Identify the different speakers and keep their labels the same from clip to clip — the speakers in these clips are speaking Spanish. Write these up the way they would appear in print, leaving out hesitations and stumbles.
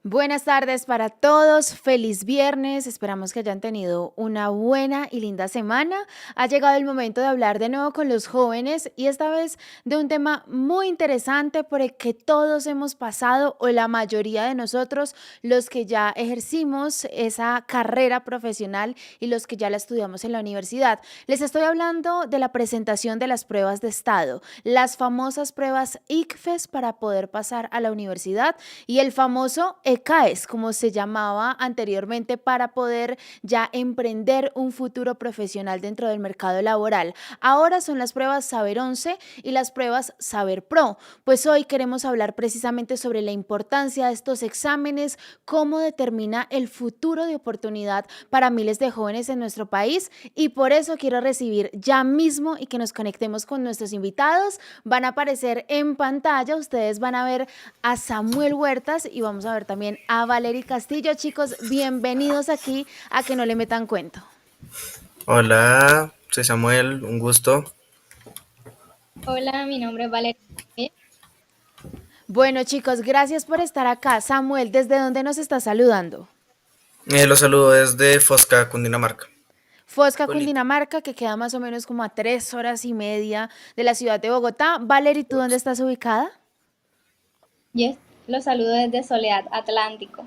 Speaker 1: Buenas tardes para todos, feliz viernes, esperamos que hayan tenido una buena y linda semana. Ha llegado el momento de hablar de nuevo con los jóvenes y esta vez de un tema muy interesante por el que todos hemos pasado o la mayoría de nosotros, los que ya ejercimos esa carrera profesional y los que ya la estudiamos en la universidad. Les estoy hablando de la presentación de las pruebas de estado, las famosas pruebas ICFES para poder pasar a la universidad y el famoso ECAES, como se llamaba anteriormente, para poder ya emprender un futuro profesional dentro del mercado laboral. Ahora son las pruebas Saber 11 y las pruebas Saber Pro. Pues hoy queremos hablar precisamente sobre la importancia de estos exámenes, cómo determina el futuro de oportunidad para miles de jóvenes en nuestro país y por eso quiero recibir ya mismo y que nos conectemos con nuestros invitados. Van a aparecer en pantalla, ustedes van a ver a Samuel Huertas y vamos a ver también a Valery Castillo. Chicos, bienvenidos aquí a Que no le metan cuento.
Speaker 2: Hola, soy Samuel, un gusto.
Speaker 3: Hola, mi nombre es Valeria.
Speaker 1: Bueno, chicos, gracias por estar acá. Samuel, ¿desde dónde nos está saludando?
Speaker 2: Los saludo desde Fosca, Cundinamarca.
Speaker 1: Fosca,
Speaker 2: Pueblito.
Speaker 1: Cundinamarca, que queda más o menos como a 3 horas y media de la ciudad de Bogotá. Valery, ¿tú dónde estás ubicada?
Speaker 3: Yo los saludo desde Soledad Atlántico.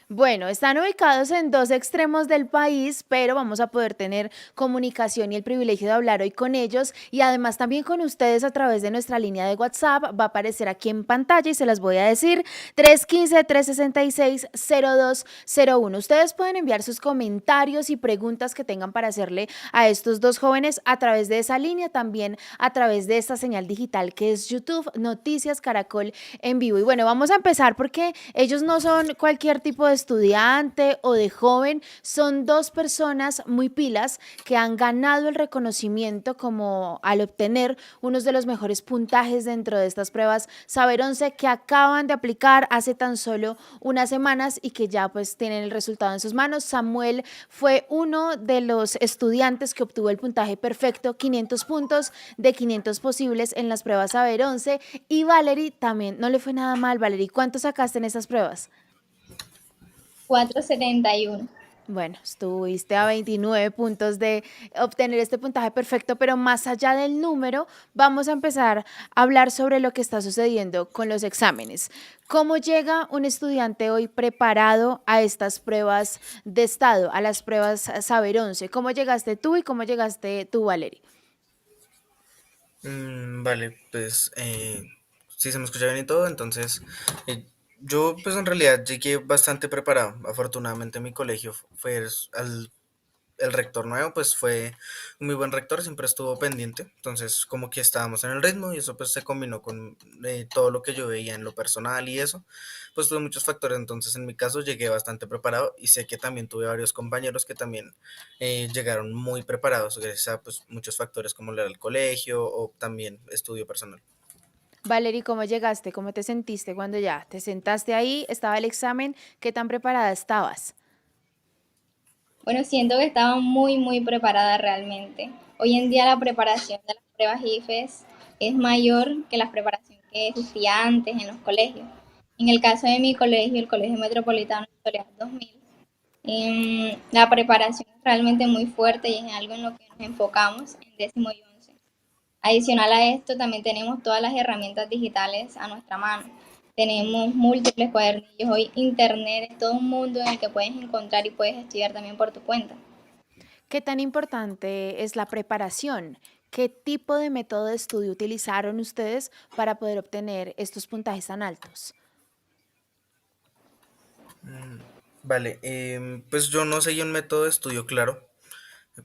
Speaker 1: Bueno, están ubicados en dos extremos del país, pero vamos a poder tener comunicación y el privilegio de hablar hoy con ellos y además también con ustedes a través de nuestra línea de WhatsApp. Va a aparecer aquí en pantalla y se las voy a decir: 315-366-0201. Ustedes pueden enviar sus comentarios y preguntas que tengan para hacerle a estos dos jóvenes a través de esa línea, también a través de esta señal digital que es YouTube, Noticias Caracol en vivo. Y bueno, vamos a empezar porque ellos no son cualquier tipo de estudiante o de joven, son dos personas muy pilas que han ganado el reconocimiento como al obtener unos de los mejores puntajes dentro de estas pruebas Saber 11 que acaban de aplicar hace tan solo unas semanas y que ya pues tienen el resultado en sus manos. Samuel fue uno de los estudiantes que obtuvo el puntaje perfecto, 500 puntos de 500 posibles en las pruebas Saber 11 y Valery también no le fue nada mal. Valery, ¿cuánto sacaste en esas pruebas?
Speaker 3: 471.
Speaker 1: Bueno, estuviste a 29 puntos de obtener este puntaje perfecto, pero más allá del número, vamos a empezar a hablar sobre lo que está sucediendo con los exámenes. ¿Cómo llega un estudiante hoy preparado a estas pruebas de estado, a las pruebas Saber 11? ¿Cómo llegaste tú y cómo llegaste tú, Valery?
Speaker 2: Vale, pues sí se me escucha bien y todo, entonces yo pues en realidad llegué bastante preparado. Afortunadamente mi colegio fue el rector nuevo, pues fue un muy buen rector, siempre estuvo pendiente, entonces como que estábamos en el ritmo y eso pues se combinó con todo lo que yo veía en lo personal y eso, pues tuve muchos factores, entonces en mi caso llegué bastante preparado y sé que también tuve varios compañeros que también llegaron muy preparados gracias a pues muchos factores como el colegio o también estudio personal.
Speaker 1: Valery, ¿cómo llegaste? ¿Cómo te sentiste cuando ya te sentaste ahí? Estaba el examen. ¿Qué tan preparada estabas?
Speaker 3: Bueno, siento que estaba muy preparada realmente. Hoy en día la preparación de las pruebas IFES es mayor que la preparación que existía antes en los colegios. En el caso de mi colegio, el Colegio Metropolitano de Soledad 2000, la preparación es realmente muy fuerte y es algo en lo que nos enfocamos en décimo y once. Adicional a esto, también tenemos todas las herramientas digitales a nuestra mano. Tenemos múltiples cuadernillos. Hoy Internet es todo un mundo en el que puedes encontrar y puedes estudiar también por tu cuenta.
Speaker 1: ¿Qué tan importante es la preparación? ¿Qué tipo de método de estudio utilizaron ustedes para poder obtener estos puntajes tan altos?
Speaker 2: Vale, pues yo no seguí un método de estudio claro.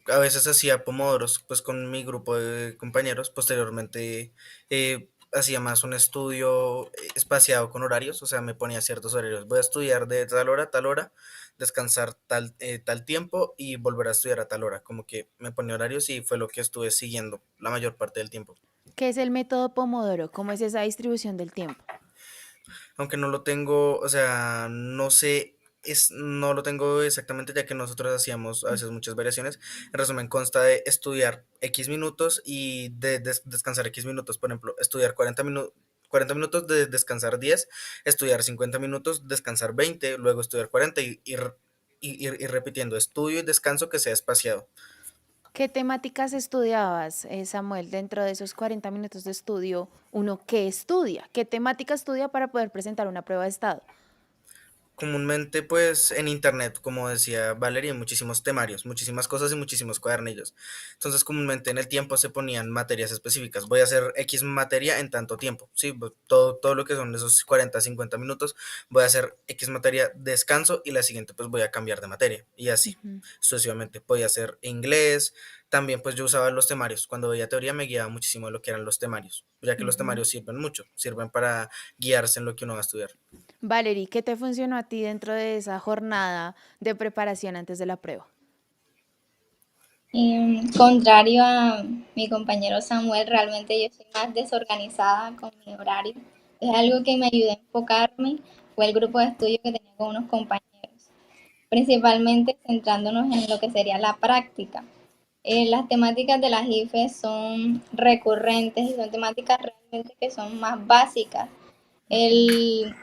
Speaker 2: A veces hacía pomodoros, pues con mi grupo de compañeros. Posteriormente hacía más un estudio espaciado con horarios, o sea, me ponía ciertos horarios. Voy a estudiar de tal hora, descansar tal tiempo y volver a estudiar a tal hora. Como que me ponía horarios y fue lo que estuve siguiendo la mayor parte del tiempo.
Speaker 1: ¿Qué es el método Pomodoro? ¿Cómo es esa distribución del tiempo?
Speaker 2: Aunque no lo tengo, o sea, no sé, no lo tengo exactamente ya que nosotros hacíamos a veces muchas variaciones. En resumen, consta de estudiar X minutos y de descansar X minutos. Por ejemplo, estudiar 40 minutos, de descansar 10, estudiar 50 minutos, descansar 20, luego estudiar 40 y ir repitiendo estudio y descanso que sea espaciado.
Speaker 1: ¿Qué temáticas estudiabas, Samuel, dentro de esos 40 minutos de estudio? ¿Uno qué estudia? ¿Qué temática estudia para poder presentar una prueba de estado?
Speaker 2: Comúnmente, pues en internet, como decía Valeria, hay muchísimos temarios, muchísimas cosas y muchísimos cuadernillos. Entonces, comúnmente en el tiempo se ponían materias específicas. Voy a hacer X materia en tanto tiempo. Sí, todo lo que son esos 40 50 minutos, voy a hacer X materia, descanso y la siguiente pues voy a cambiar de materia. Y así,
Speaker 1: Ujú,
Speaker 2: sucesivamente. Podía hacer inglés. También pues yo usaba los temarios. Cuando veía teoría me guiaba muchísimo de lo que eran los temarios, ya que los
Speaker 1: ujú.
Speaker 2: temarios sirven mucho, sirven para guiarse en lo que uno va a estudiar.
Speaker 1: Valerie, ¿qué te funcionó a ti dentro de esa jornada de preparación antes de la prueba?
Speaker 3: Contrario a mi compañero Samuel, realmente yo soy más desorganizada con mi horario. Es algo que me ayudó a enfocarme, fue el grupo de estudio que tenía con unos compañeros, principalmente centrándonos en lo que sería la práctica. Las temáticas de las IFES son recurrentes y son temáticas realmente que son más básicas.
Speaker 1: Ujú.
Speaker 3: El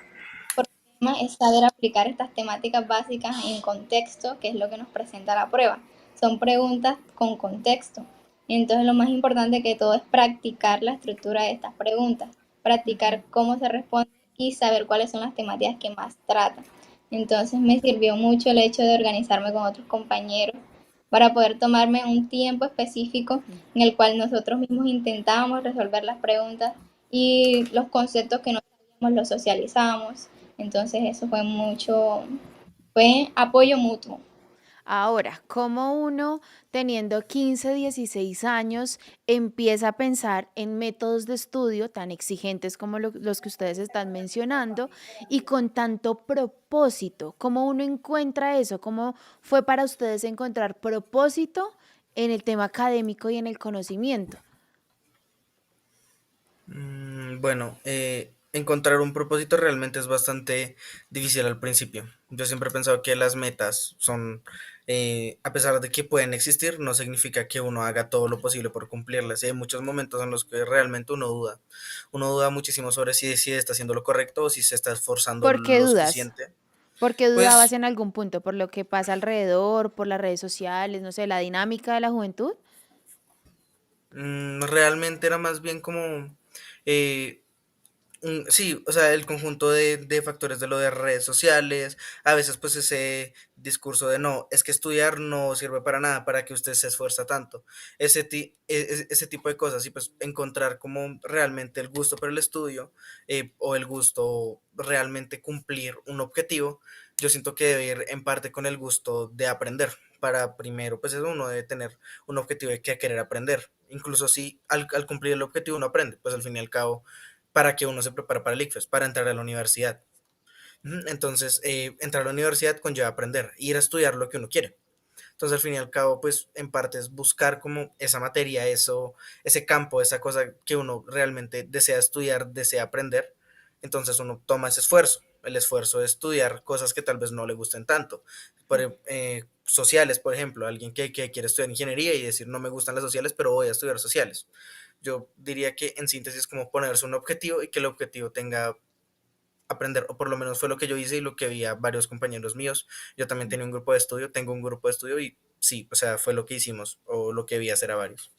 Speaker 3: problema es saber aplicar estas temáticas básicas en contexto, que es lo que nos presenta la prueba. Son preguntas con contexto. Entonces lo más importante que todo es practicar la estructura de estas preguntas,
Speaker 1: Ujú.
Speaker 3: practicar cómo se responde y saber cuáles son las temáticas que más tratan. Entonces me sirvió mucho el hecho de organizarme con otros compañeros para poder tomarme un tiempo específico en el cual nosotros mismos intentábamos resolver las preguntas y los conceptos que no sabíamos los socializábamos. Entonces eso fue mucho, fue apoyo mutuo.
Speaker 1: Ahora, ¿cómo uno, teniendo 15, 16 años, empieza a pensar en métodos de estudio tan exigentes como los que ustedes están mencionando y con tanto propósito? ¿Cómo uno encuentra eso? ¿Cómo fue para ustedes encontrar propósito en el tema académico y en el conocimiento?
Speaker 2: Bueno, encontrar un propósito realmente es bastante difícil al principio. Yo siempre he pensado que las metas son, a pesar de que pueden existir, no significa que uno haga todo lo posible por cumplirlas. Y hay muchos momentos en los que realmente uno duda. Uno duda muchísimo sobre si está haciendo lo correcto o si se está esforzando
Speaker 1: ¿Por qué
Speaker 2: lo
Speaker 1: dudas?
Speaker 2: suficiente.
Speaker 1: ¿Por qué dudabas
Speaker 2: Pues
Speaker 1: en algún punto? ¿Por lo que pasa alrededor, por las redes sociales, no sé, la dinámica de la juventud?
Speaker 2: realmente era más bien como... eh, sí, o sea, el conjunto de factores de lo de redes sociales, a veces pues ese discurso de no, es que estudiar no sirve para nada, para que usted se esfuerza tanto, ese tipo de cosas, y pues encontrar como realmente el gusto por el estudio, o el gusto realmente cumplir un objetivo, yo siento que debe ir en parte con el gusto de aprender. Para primero, pues eso uno debe tener un objetivo de que querer aprender. Incluso si al cumplir el objetivo uno aprende, pues al fin y al cabo para que uno se prepara para el ICFES, para entrar a la universidad. Entonces, entrar a la universidad conlleva aprender, ir a estudiar lo que uno quiere. Entonces, al fin y al cabo, pues en parte es buscar como esa materia, eso, ese campo, esa cosa que uno realmente desea estudiar, desea aprender. Entonces uno toma ese esfuerzo, el esfuerzo de estudiar cosas que tal vez no le gusten tanto. Sociales, por ejemplo, alguien que quiere estudiar ingeniería y decir no me gustan las sociales, pero voy a estudiar sociales. Yo diría que en síntesis es como ponerse un objetivo y que el objetivo tenga aprender, o por lo menos fue lo que yo hice y lo que vi a varios compañeros míos. Yo también tenía un grupo de estudio, tengo un grupo de estudio y sí, o sea, fue lo que hicimos o lo que vi hacer a varios.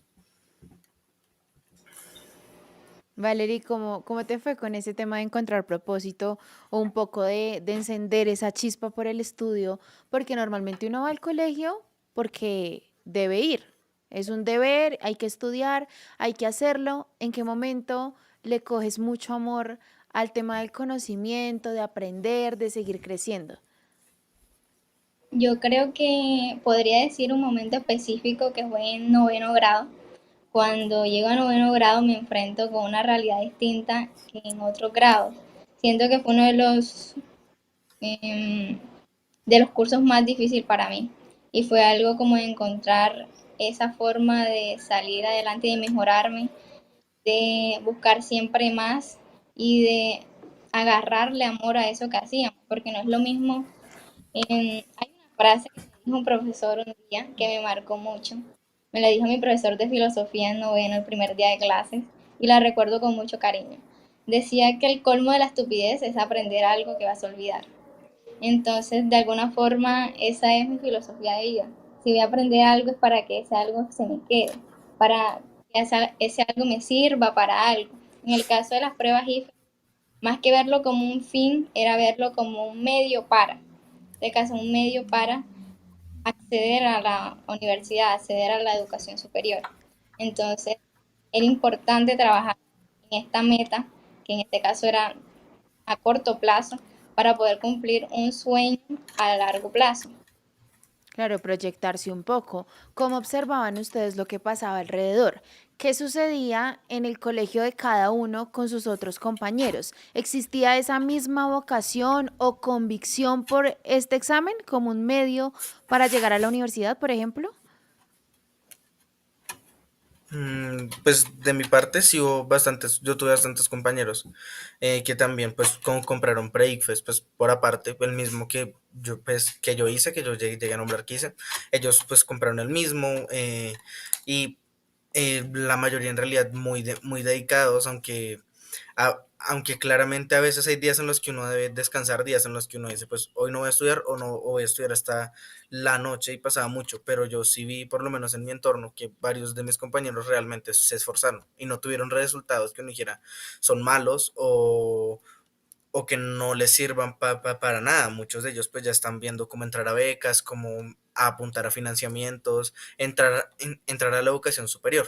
Speaker 1: Valerie, ¿cómo te fue con ese tema de encontrar propósito o un poco de encender esa chispa por el estudio? Porque normalmente uno va al colegio porque debe ir. Es un deber, hay que estudiar, hay que hacerlo. ¿En qué momento le coges mucho amor al tema del conocimiento, de aprender, de seguir creciendo?
Speaker 3: Yo creo que podría decir un momento específico que fue en noveno grado. Cuando llego a noveno grado me enfrento con una realidad distinta que en otros grados. Siento que fue uno em, de los cursos más difíciles para mí y fue algo como de encontrar esa forma de salir adelante y de mejorarme, de buscar siempre más y de agarrarle amor a eso que hacíamos, porque no es lo mismo. Hay una frase que me dijo un profesor un día que me marcó mucho. Me la dijo mi profesor de filosofía en noveno, el primer día de clases, y la recuerdo con mucho cariño. decía que el colmo de la estupidez es aprender algo que vas a olvidar. Entonces, de alguna forma, esa es mi filosofía de vida. Si voy a aprender algo es para que ese algo se me quede, para que ese algo me sirva para algo. En el caso de las pruebas IFE, más que verlo como un fin, era verlo como un medio para, de caso un medio para acceder a la universidad, acceder a la educación superior. Entonces, era importante trabajar en esta meta, que en este caso era a corto plazo, para poder cumplir un sueño a largo plazo.
Speaker 1: Claro, proyectarse un poco. ¿Cómo observaban ustedes lo que pasaba alrededor? ¿Qué sucedía en el colegio de cada uno con sus otros compañeros? ¿Existía esa misma vocación o convicción por este examen como un medio para llegar a la universidad, por ejemplo?
Speaker 2: Pues de mi parte sí hubo bastantes, yo tuve bastantes compañeros que también pues compraron pre-ICFES pues por aparte, el mismo que yo pues que yo hice, que yo llegué a nombrar que hice, ellos pues compraron el mismo y la mayoría en realidad muy dedicados, aunque claramente a veces hay días en los que uno debe descansar, días en los que uno dice, pues hoy no voy a estudiar o no o voy a estudiar hasta la noche y pasaba mucho, pero yo sí vi por lo menos en mi entorno que varios de mis compañeros realmente se esforzaron y no tuvieron resultados que uno dijera son malos o que no les sirvan para nada. Muchos de ellos pues ya están viendo cómo entrar a becas, cómo apuntar a financiamientos, entrar a la educación superior.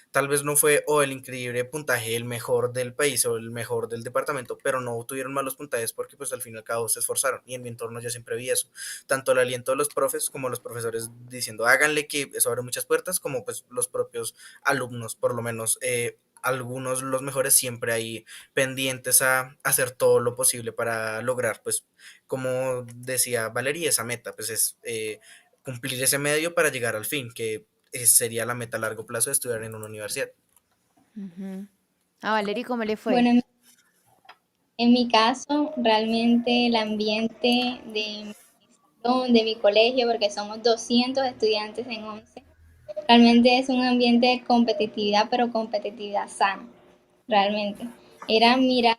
Speaker 2: Tal vez no fue o el increíble puntaje el mejor del país o el mejor del departamento, pero no tuvieron malos puntajes porque pues al fin y al cabo se esforzaron y en mi entorno yo siempre vi eso, tanto el aliento de los profes como los profesores diciendo háganle que eso abre muchas puertas, como pues los propios alumnos, por lo menos algunos los mejores siempre ahí pendientes a hacer todo lo posible para lograr pues como decía Valeria esa meta pues es cumplir ese medio para llegar al fin que sería la meta a largo plazo de estudiar en una universidad.
Speaker 1: Ujú. A Valerie, ¿cómo le fue?
Speaker 3: Bueno, en mi caso, realmente el ambiente de mi salón, de mi colegio, porque somos 200 estudiantes en 11, realmente es un ambiente de competitividad, pero competitividad sana, realmente. Era mirar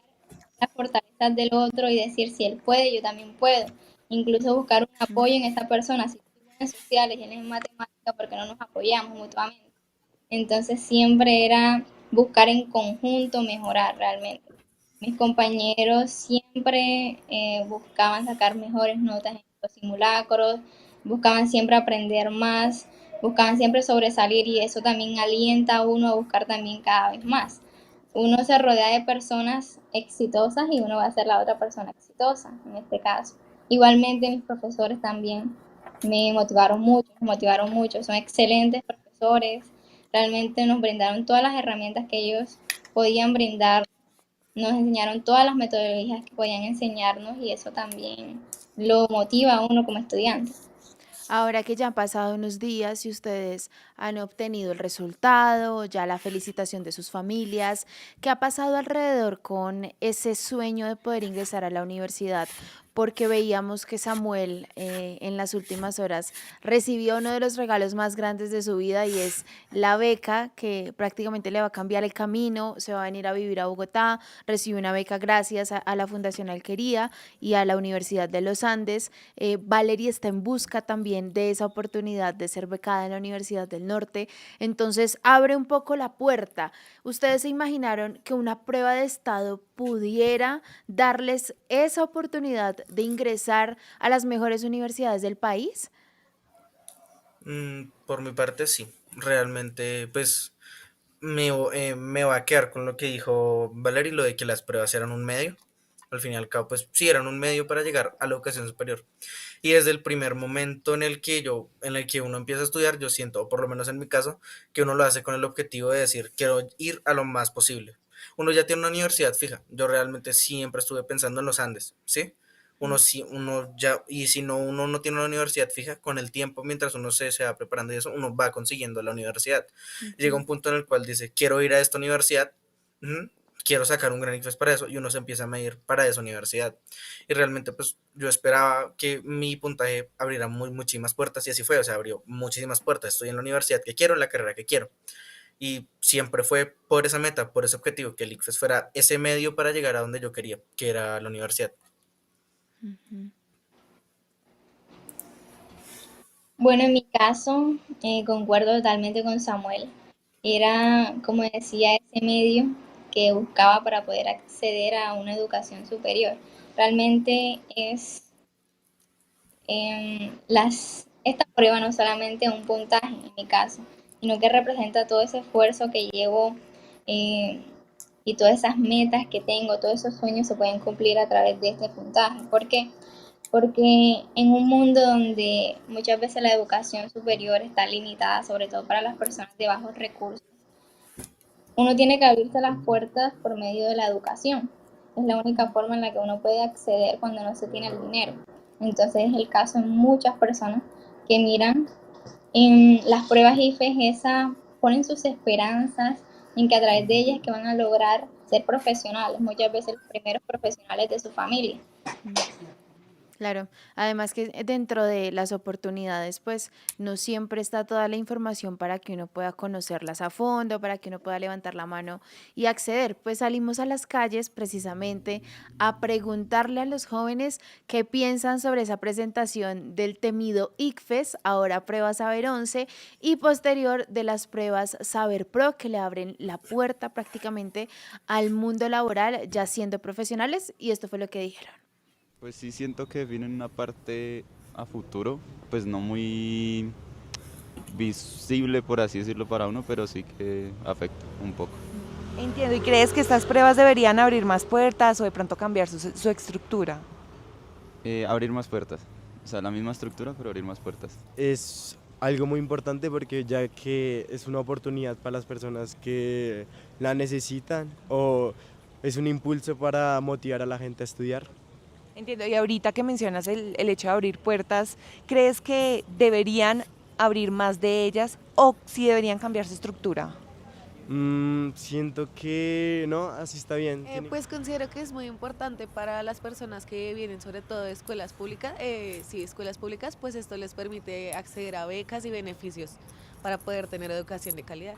Speaker 3: las fortalezas del otro y decir, si él puede, yo también puedo. Incluso buscar un apoyo en esa persona, si yo soy buena en sociales y él es en matemática, porque no nos apoyamos mutuamente. Entonces siempre era buscar en conjunto mejorar realmente. Mis compañeros siempre buscaban sacar mejores notas en los simulacros, buscaban siempre aprender más, buscaban siempre sobresalir y eso también alienta a uno a buscar también cada vez más. Uno se rodea de personas exitosas y uno va a ser la otra persona exitosa en este caso. Igualmente mis profesores también me motivaron mucho, son excelentes profesores, realmente nos brindaron todas las herramientas que ellos podían brindar, nos enseñaron todas las metodologías que podían enseñarnos y eso también lo motiva a uno como estudiante.
Speaker 1: Ahora que ya han pasado unos días y ustedes han obtenido el resultado, ya la felicitación de sus familias, ¿qué ha pasado alrededor con ese sueño de poder ingresar a la universidad? Porque veíamos que Samuel en las últimas horas recibió uno de los regalos más grandes de su vida y es la beca que prácticamente le va a cambiar el camino, se va a venir a vivir a Bogotá, recibe una beca gracias a la Fundación Alquería y a la Universidad de los Andes. Valerie está en busca también de esa oportunidad de ser becada en la Universidad del Norte. Entonces abre un poco la puerta. ¿Ustedes se imaginaron que una prueba de estado pudiera darles esa oportunidad de ingresar a las mejores universidades del país?
Speaker 2: Por mi parte sí, realmente pues me va a quedar con lo que dijo Valery, lo de que las pruebas eran un medio. Al fin y al cabo, pues sí, eran un medio para llegar a la educación superior. Y desde el primer momento en el que uno empieza a estudiar, yo siento, o por lo menos en mi caso, que uno lo hace con el objetivo de decir, quiero ir a lo más posible. Uno ya tiene una universidad fija. Yo realmente siempre estuve pensando en los Andes, ¿sí? Uno sí, uno ya, y si no, uno no tiene una universidad fija, con el tiempo, mientras uno se va preparando y eso, uno va consiguiendo la universidad. Llega
Speaker 1: Ujú.
Speaker 2: un punto en el cual dice, quiero ir a esta universidad, ujú, quiero sacar un gran ICFES para eso, y uno se empieza a medir para esa universidad. Y realmente, pues, yo esperaba que mi puntaje abriera muchísimas puertas, y así fue, o sea, abrió muchísimas puertas. Estoy en la universidad que quiero, en la carrera que quiero. Y siempre fue por esa meta, por ese objetivo, que el ICFES fuera ese medio para llegar a donde yo quería, que era la universidad.
Speaker 1: Ujú.
Speaker 3: Bueno, en mi caso, concuerdo totalmente con Samuel. Era, como decía, ese medio que buscaba para poder acceder a una educación superior. Realmente es esta prueba no solamente un puntaje en mi caso, sino que representa todo ese esfuerzo que llevo eh, y todas esas metas que tengo, todos esos sueños se pueden cumplir a través de este puntaje. ¿Por qué? Porque en un mundo donde muchas veces la educación superior está limitada, sobre todo para las personas de bajos recursos, uno tiene que abrirse las puertas por medio de la educación. Es la única forma en la que uno puede acceder cuando no se tiene el dinero. Entonces es el caso de muchas personas que miran en las pruebas IFES ponen sus esperanzas en que a través de ellas que van a lograr ser profesionales, muchas veces los primeros profesionales de su familia.
Speaker 1: Claro, además que dentro de las oportunidades, pues no siempre está toda la información para que uno pueda conocerlas a fondo, para que uno pueda levantar la mano y acceder. Pues salimos a las calles precisamente a preguntarle a los jóvenes qué piensan sobre esa presentación del temido ICFES, ahora prueba Saber 11 y posterior de las pruebas Saber Pro que le abren la puerta prácticamente al mundo laboral ya siendo profesionales y esto fue lo que dijeron.
Speaker 4: Pues sí siento que definen una parte a futuro, pues no muy visible por así decirlo para uno, pero sí que afecta un poco.
Speaker 5: Entiendo. ¿Y crees que estas pruebas deberían abrir más puertas o de pronto cambiar su estructura?
Speaker 4: Abrir más puertas, o sea, la misma estructura, pero abrir más puertas.
Speaker 6: Es algo muy importante porque ya que es una oportunidad para las personas que la necesitan o es un impulso para motivar a la gente a estudiar.
Speaker 5: Entiendo. Y ahorita que mencionas el hecho de abrir puertas, ¿crees que deberían abrir más de ellas o si deberían cambiar su estructura?
Speaker 6: Siento que no, así está bien.
Speaker 7: Pues considero que es muy importante para las personas que vienen sobre todo de escuelas públicas, sí, escuelas públicas, pues esto les permite acceder a becas y beneficios para poder tener educación de calidad.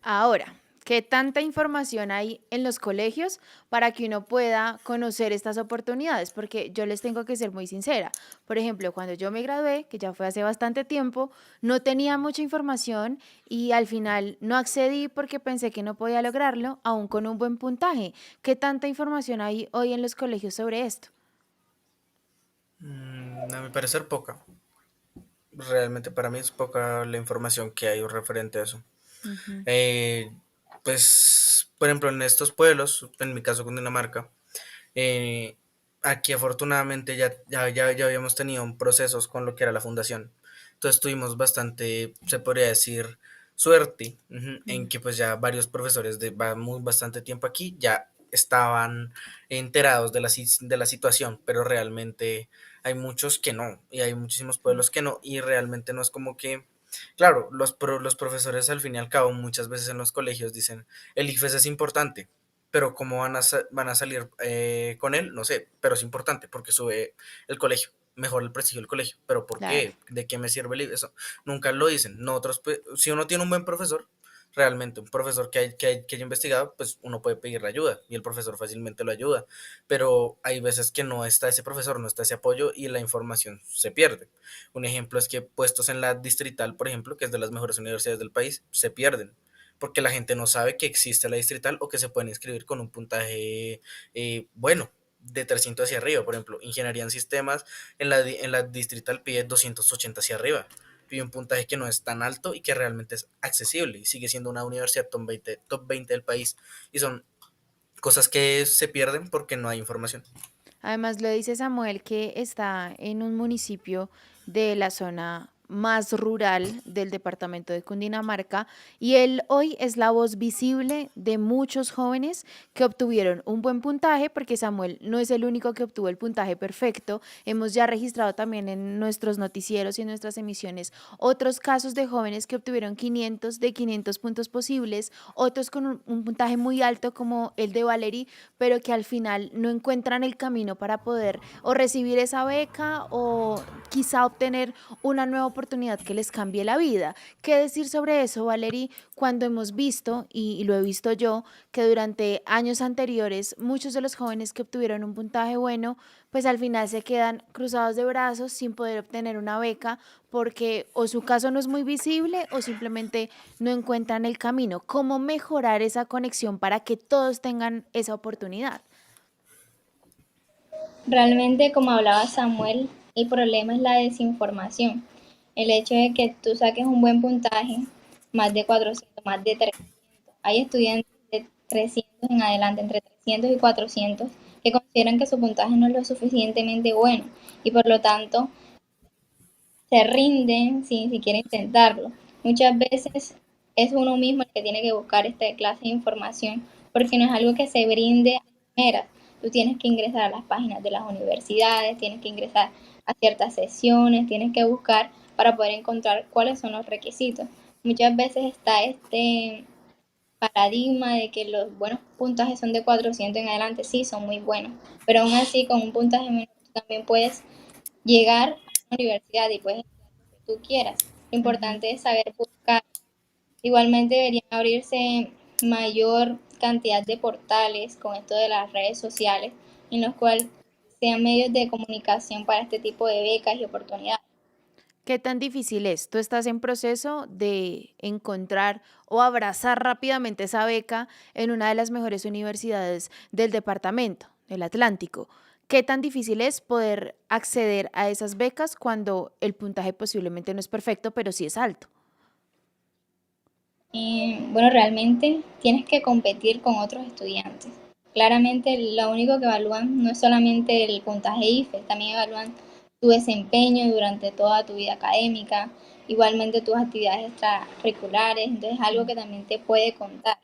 Speaker 1: Ahora, ¿qué tanta información hay en los colegios para que uno pueda conocer estas oportunidades? Porque yo les tengo que ser muy sincera. Por ejemplo, cuando yo me gradué, que ya fue hace bastante tiempo, no tenía mucha información y al final no accedí porque pensé que no podía lograrlo, aún con un buen puntaje. ¿Qué tanta información hay hoy en los colegios sobre esto?
Speaker 2: A mi parecer poca. Realmente para mí es poca la información que hay referente a eso.
Speaker 1: Ujú.
Speaker 2: Eh, pues, por ejemplo, en estos pueblos, en mi caso Cundinamarca, eh, aquí afortunadamente ya habíamos tenido procesos con lo que era la fundación. Entonces tuvimos bastante, se podría decir, suerte, en
Speaker 1: Mm.
Speaker 2: que pues ya varios profesores de bastante tiempo aquí ya estaban enterados de la situación, pero realmente hay muchos que no, y hay muchísimos pueblos que no, y realmente no es como que, claro, los profesores al fin y al cabo muchas veces en los colegios dicen, el IFES es importante, pero cómo van a salir con él, no sé, pero es importante porque sube el colegio, mejora el prestigio del colegio, pero ¿por
Speaker 1: Claro.
Speaker 2: qué? ¿De qué me sirve eso? Nunca lo dicen. Nosotros, pues, si uno tiene un buen profesor, realmente un profesor que haya investigado, pues uno puede pedirle ayuda y el profesor fácilmente lo ayuda, pero hay veces que no está ese profesor, no está ese apoyo y la información se pierde. Un ejemplo es que puestos en la distrital, por ejemplo, que es de las mejores universidades del país, se pierden porque la gente no sabe que existe la distrital o que se pueden inscribir con un puntaje bueno, de 300 hacia arriba. Por ejemplo, ingeniería en sistemas en la distrital pide 280 hacia arriba. Pide un puntaje que no es tan alto y que realmente es accesible y sigue siendo una universidad top 20 del país. Y son cosas que se pierden porque no hay información.
Speaker 1: Además, lo dice Samuel que está en un municipio de la zona más rural del departamento de Cundinamarca y él hoy es la voz visible de muchos jóvenes que obtuvieron un buen puntaje porque Samuel no es el único que obtuvo el puntaje perfecto. Hemos ya registrado también en nuestros noticieros y en nuestras emisiones otros casos de jóvenes que obtuvieron 500 de 500 puntos posibles, otros con un puntaje muy alto como el de Valerie, pero que al final no encuentran el camino para poder o recibir esa beca o quizá obtener una nueva oportunidad que les cambie la vida. ¿Qué decir sobre eso, Valerie, cuando hemos visto, y lo he visto yo, que durante años anteriores muchos de los jóvenes que obtuvieron un puntaje bueno, pues al final se quedan cruzados de brazos sin poder obtener una beca porque o su caso no es muy visible o simplemente no encuentran el camino? ¿Cómo mejorar esa conexión para que todos tengan esa oportunidad?
Speaker 3: Realmente, como hablaba Samuel, el problema es la desinformación. El hecho de que tú saques un buen puntaje, más de 400, más de 300. Hay estudiantes de 300 en adelante, entre 300 y 400, que consideran que su puntaje no es lo suficientemente bueno y por lo tanto se rinden sin siquiera intentarlo. Muchas veces es uno mismo el que tiene que buscar esta clase de información porque no es algo que se brinde a primeras. Tú tienes que ingresar a las páginas de las universidades, tienes que ingresar a ciertas sesiones, tienes que buscar para poder encontrar cuáles son los requisitos. Muchas veces está este paradigma de que los buenos puntajes son de 400 en adelante, sí, son muy buenos, pero aún así con un puntaje menor tú también puedes llegar a una universidad y puedes estudiar lo que tú quieras. Lo
Speaker 1: Ujú.
Speaker 3: importante es saber buscar. Igualmente deberían abrirse mayor cantidad de portales con esto de las redes sociales en los cuales sean medios de comunicación para este tipo de becas y oportunidades.
Speaker 1: ¿Qué tan difícil es? Tú estás en proceso de encontrar o abrazar rápidamente esa beca en una de las mejores universidades del departamento, del Atlántico. ¿Qué tan difícil es poder acceder a esas becas cuando el puntaje posiblemente no es perfecto, pero sí es alto?
Speaker 3: Bueno, realmente tienes que competir con otros estudiantes. Claramente lo único que evalúan no es solamente el puntaje IFE, también evalúan tu desempeño durante toda tu vida académica, igualmente tus actividades extracurriculares, entonces es algo que también te puede contar.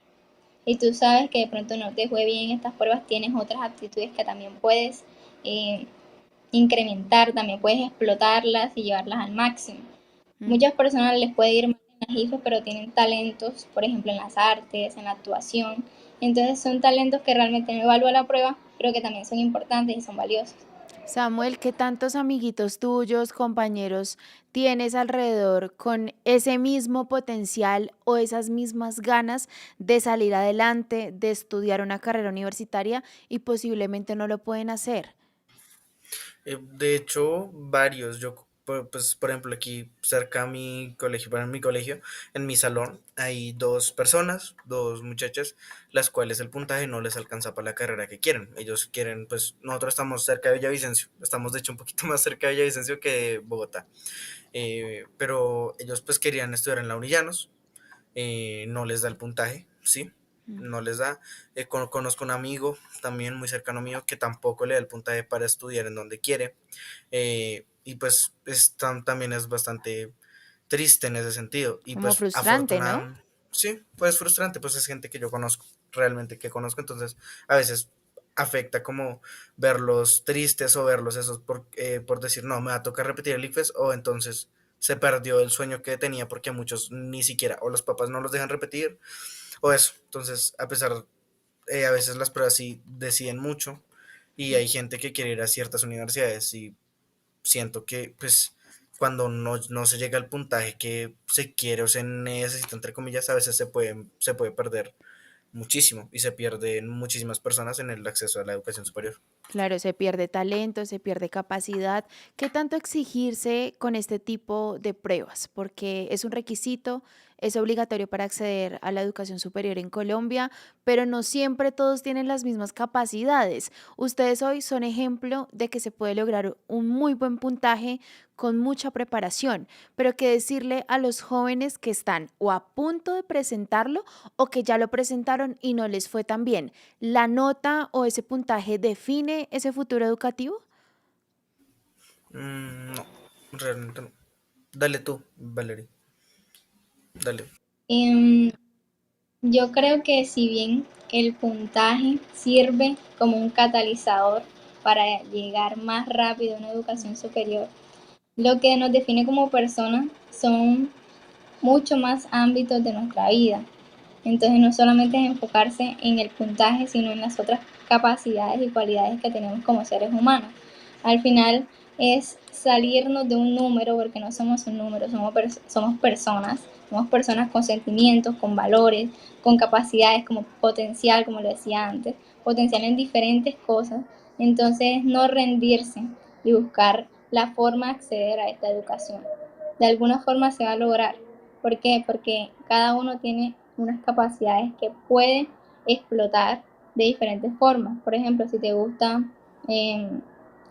Speaker 3: Y tú sabes que de pronto no te fue bien en estas pruebas, tienes otras aptitudes que también puedes eh, incrementar, también puedes explotarlas y llevarlas al máximo.
Speaker 1: Mm.
Speaker 3: Muchas personas les puede ir mal en las IFES, pero tienen talentos, por ejemplo, en las artes, en la actuación. Entonces son talentos que realmente no evalúa la prueba, pero que también son importantes y son valiosos.
Speaker 1: Samuel, ¿qué tantos amiguitos tuyos, compañeros tienes alrededor con ese mismo potencial o esas mismas ganas de salir adelante, de estudiar una carrera universitaria y posiblemente no lo pueden hacer?
Speaker 2: De hecho, varios. Pues, por ejemplo, aquí cerca a mi colegio, para mi colegio, en mi salón, hay dos personas, dos muchachas, las cuales el puntaje no les alcanza para la carrera que quieren. Ellos quieren, pues, nosotros estamos cerca de Villavicencio, estamos de hecho un poquito más cerca de Villavicencio que de Bogotá. Pero ellos, pues, querían estudiar en la Unillanos, no les da el puntaje, ¿sí?
Speaker 1: Mm.
Speaker 2: No les da. Conozco un amigo también muy cercano mío que tampoco le da el puntaje para estudiar en donde quiere. Y pues también es bastante triste en ese sentido. Y
Speaker 1: Como
Speaker 2: pues
Speaker 1: frustrante, ¿no?
Speaker 2: afortunadamente, sí, pues frustrante, pues es gente que yo conozco, realmente que conozco, entonces a veces afecta como verlos tristes o verlos esos por decir, no, me va a tocar repetir el IFES o entonces se perdió el sueño que tenía porque muchos ni siquiera, o los papás no los dejan repetir, o eso. Entonces, a veces las pruebas sí deciden mucho y hay gente que quiere ir a ciertas universidades y siento que pues cuando no se llega al puntaje que se quiere o se necesita, entre comillas, a veces se puede perder muchísimo y se pierden muchísimas personas en el acceso a la educación superior.
Speaker 1: Claro, se pierde talento, se pierde capacidad. ¿Qué tanto exigirse con este tipo de pruebas? Porque es un requisito, es obligatorio para acceder a la educación superior en Colombia, pero no siempre todos tienen las mismas capacidades. Ustedes hoy son ejemplo de que se puede lograr un muy buen puntaje con mucha preparación, pero qué decirle a los jóvenes que están o a punto de presentarlo o que ya lo presentaron y no les fue tan bien. ¿La nota o ese puntaje define ese futuro educativo?
Speaker 2: No, realmente no. Dale tú, Valerie, dale.
Speaker 3: Em, yo creo que si bien el puntaje sirve como un catalizador para llegar más rápido a una educación superior, lo que nos define como personas son mucho más ámbitos de nuestra vida. Entonces no solamente es enfocarse en el puntaje, sino en las otras capacidades y cualidades que tenemos como seres humanos. Al final, es salirnos de un número, porque no somos un número, somos personas con sentimientos, con valores, con capacidades, como potencial, como lo decía antes, potencial en diferentes cosas. Entonces, no rendirse y buscar la forma de acceder a esta educación. De alguna forma se va a lograr. ¿Por qué? Porque cada uno tiene unas capacidades que puede explotar de diferentes formas. Por ejemplo, si te gusta eh,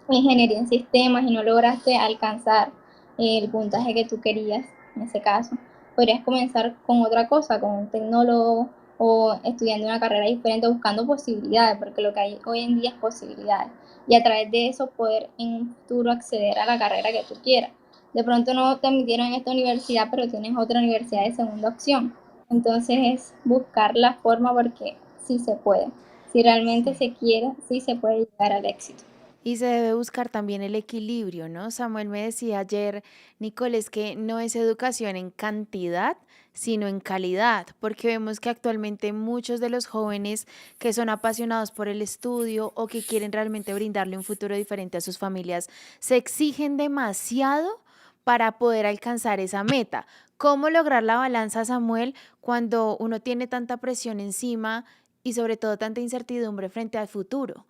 Speaker 3: ingeniería en sistemas y no lograste alcanzar el puntaje que tú querías, en ese caso, podrías comenzar con otra cosa, con un tecnólogo o estudiando una carrera diferente, buscando posibilidades, porque lo que hay hoy en día es posibilidades. Y a través de eso poder en un futuro acceder a la carrera que tú quieras. De pronto no te admitieron en esta universidad, pero tienes otra universidad de segunda opción. Entonces es buscar la forma, porque sí se puede. Si realmente
Speaker 1: Sí.
Speaker 3: se quiere, sí se puede llegar al éxito.
Speaker 1: Y se debe buscar también el equilibrio, ¿no? Samuel me decía ayer, Nicole, es que no es educación en cantidad, sino en calidad, porque vemos que actualmente muchos de los jóvenes que son apasionados por el estudio o que quieren realmente brindarle un futuro diferente a sus familias, se exigen demasiado para poder alcanzar esa meta. ¿Cómo lograr la balanza, Samuel, cuando uno tiene tanta presión encima y sobre todo tanta incertidumbre frente al futuro?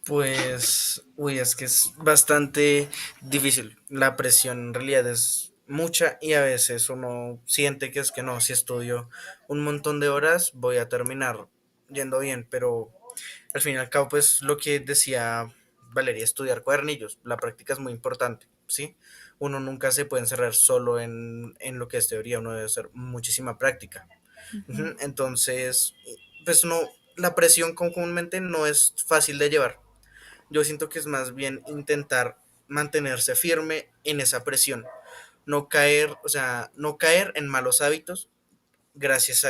Speaker 2: Pues, uy, es que es bastante difícil. La presión en realidad es mucha y a veces uno siente que es que no, si estudio un montón de horas voy a terminar yendo bien, pero al fin y al cabo, pues lo que decía Valeria, estudiar cuadernillos, la práctica es muy importante, ¿sí? Uno nunca se puede encerrar solo en lo que es teoría, uno debe hacer muchísima práctica.
Speaker 1: Ujú.
Speaker 2: Ujú. Entonces, pues no, la presión comúnmente no es fácil de llevar. Yo siento que es más bien intentar mantenerse firme en esa presión, no caer, o sea, no caer en malos hábitos gracias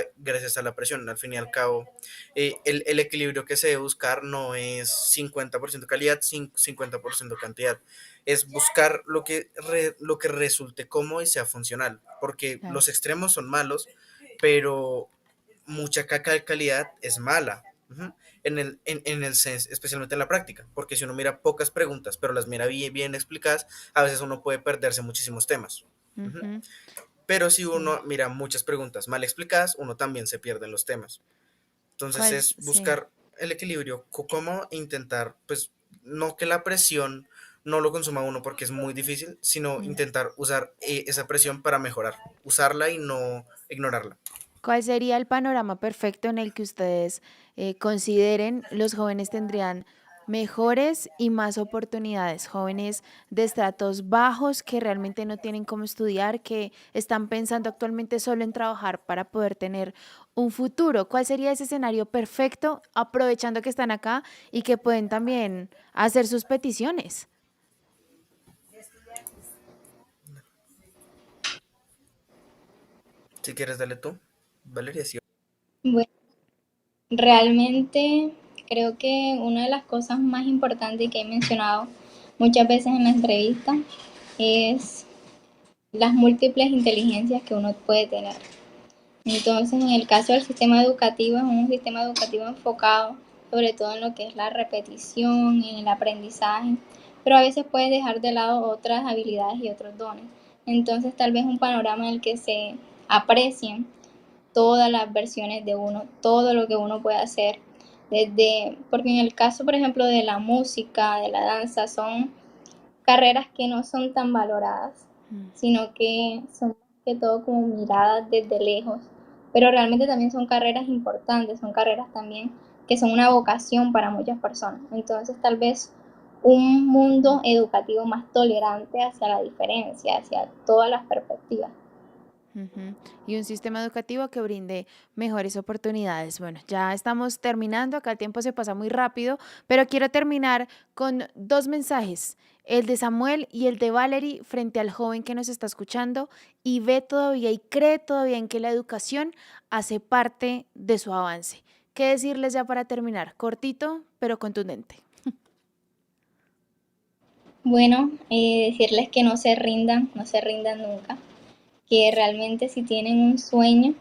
Speaker 2: a la presión. Al fin y al cabo, el equilibrio que se debe buscar no es 50% calidad, 50% cantidad. Es buscar lo que resulte cómodo y sea funcional, porque
Speaker 1: Claro.
Speaker 2: los extremos son malos, pero mucha caca de calidad es mala. Ujú. Especialmente en la práctica, porque si uno mira pocas preguntas, pero las mira bien explicadas, a veces uno puede perderse muchísimos temas. Ujú.
Speaker 1: Ujú.
Speaker 2: Pero si
Speaker 1: Sí.
Speaker 2: uno mira muchas preguntas mal explicadas, uno también se pierde en los temas. Entonces
Speaker 1: ¿Cuál?
Speaker 2: es
Speaker 1: Sí.
Speaker 2: buscar el equilibrio, cómo intentar, pues, no que la presión no lo consuma uno porque es muy difícil, sino
Speaker 1: Mm.
Speaker 2: intentar usar esa presión para mejorar, usarla y no ignorarla.
Speaker 1: ¿Cuál sería el panorama perfecto en el que ustedes consideren los jóvenes tendrían mejores y más oportunidades? Jóvenes de estratos bajos que realmente no tienen cómo estudiar, que están pensando actualmente solo en trabajar para poder tener un futuro. ¿Cuál sería ese escenario perfecto, aprovechando que están acá y que pueden también hacer sus peticiones?
Speaker 2: Si quieres, dale tú, Valeria. Sí.
Speaker 3: Bueno, realmente creo que una de las cosas más importantes que he mencionado muchas veces en la entrevista es las múltiples inteligencias que uno puede tener. Entonces, en el caso del sistema educativo, es un sistema educativo enfocado sobre todo en lo que es la repetición, en el aprendizaje, pero a veces puedes dejar de lado otras habilidades y otros dones. Entonces, tal vez un panorama en el que se aprecien todas las versiones de uno, todo lo que uno puede hacer, porque en el caso, por ejemplo, de la música, de la danza, son carreras que no son tan valoradas,
Speaker 1: Mm.
Speaker 3: sino que son más que todo como miradas desde lejos, pero realmente también son carreras importantes, son carreras también que son una vocación para muchas personas. Entonces, tal vez un mundo educativo más tolerante hacia la diferencia, hacia todas las perspectivas.
Speaker 1: Ujú. Y un sistema educativo que brinde mejores oportunidades. Bueno, ya estamos terminando, acá el tiempo se pasa muy rápido, pero quiero terminar con dos mensajes, el de Samuel y el de Valerie frente al joven que nos está escuchando y ve todavía y cree todavía en que la educación hace parte de su avance. ¿Qué decirles ya para terminar? Cortito, pero contundente.
Speaker 3: Bueno, decirles que no se rindan, no se rindan nunca, que realmente si tienen un sueño,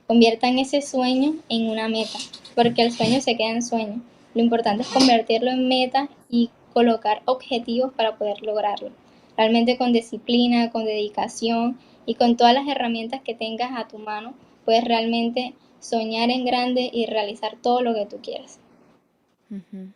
Speaker 3: conviertan ese sueño en una meta, porque el sueño se queda en sueño. Lo importante es convertirlo en meta y colocar objetivos para poder lograrlo. Realmente con disciplina, con dedicación y con todas las herramientas que tengas a tu mano, puedes realmente soñar en grande y realizar todo lo que tú quieras.
Speaker 1: Ujú.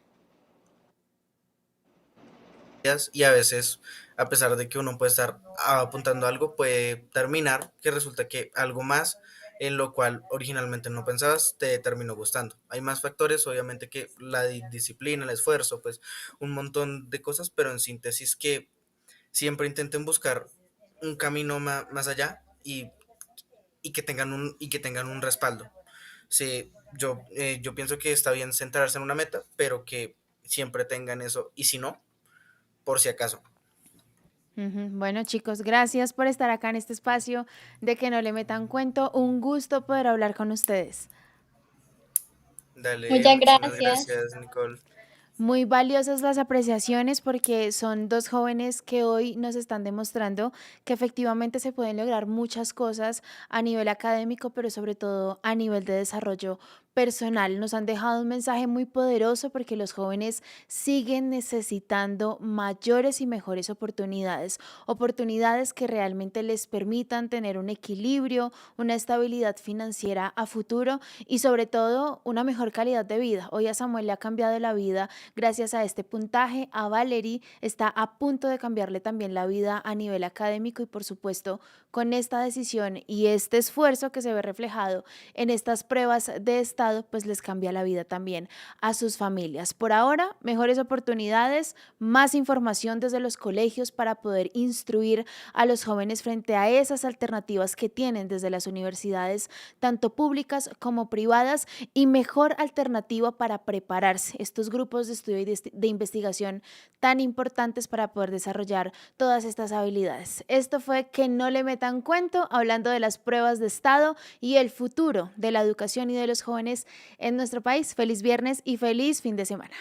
Speaker 2: Y a veces, a pesar de que uno puede estar apuntando a algo, puede terminar que resulta que algo más en lo cual originalmente no pensabas te terminó gustando. Hay más factores, obviamente, que la disciplina, el esfuerzo, pues un montón de cosas, pero en síntesis que siempre intenten buscar un camino más allá y que tengan un respaldo. Sí, yo pienso que está bien centrarse en una meta, pero que siempre tengan eso, y si no, por si acaso.
Speaker 1: Ujú. Bueno, chicos, gracias por estar acá en este espacio de Que No Le Metan Cuento. Un gusto poder hablar con ustedes.
Speaker 2: Dale,
Speaker 3: Muchas
Speaker 2: muchísimas
Speaker 3: gracias.
Speaker 2: gracias, Nicole.
Speaker 1: Muy valiosas las apreciaciones porque son dos jóvenes que hoy nos están demostrando que efectivamente se pueden lograr muchas cosas a nivel académico, pero sobre todo a nivel de desarrollo personal. Nos han dejado un mensaje muy poderoso porque los jóvenes siguen necesitando mayores y mejores oportunidades, oportunidades que realmente les permitan tener un equilibrio, una estabilidad financiera a futuro y sobre todo una mejor calidad de vida. Hoy a Samuel le ha cambiado la vida gracias a este puntaje. A Valerie está a punto de cambiarle también la vida a nivel académico y por supuesto con esta decisión y este esfuerzo que se ve reflejado en estas pruebas de estado, pues les cambia la vida también a sus familias. Por ahora, mejores oportunidades, más información desde los colegios para poder instruir a los jóvenes frente a esas alternativas que tienen desde las universidades, tanto públicas como privadas, y mejor alternativa para prepararse. Estos grupos de estudio y de investigación tan importantes para poder desarrollar todas estas habilidades. Esto fue Que No Le Metan Cuento, hablando de las pruebas de estado y el futuro de la educación y de los jóvenes en nuestro país. Feliz viernes y feliz fin de semana.